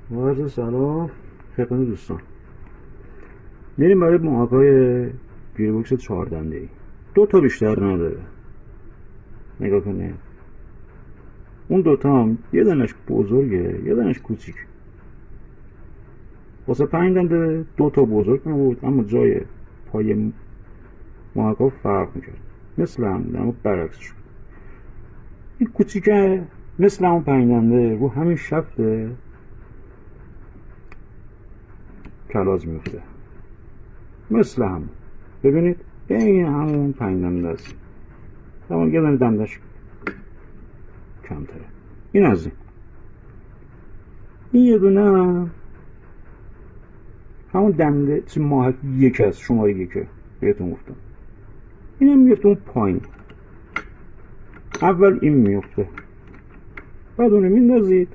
با عرض سلام خدمت دوستان. میریم برای محاکای گیربکس 4 دنده‌ای. 2 تا بیشتر نداره. نگاه کنید. اون 2 تا هم یه دانش بزرگه یه دانش کوچیک. واسه 5 دنده 2 تا بزرگ بود، اما جای پای محاکا فرق میکرد. مثل هم اما برعکس شد. این کوچیکه مثل همون 5 دنده رو همین شفته کلاز میفته. مثل هم ببینید این همون 5 دنده است، اما یه دونه دندش کمتره. این از این یه دونه همون دنده چه ماه یک است، شماره یکه بهتون گفتم. این هم میفته اون پایین. اول این میفته، بعد اونو میندازید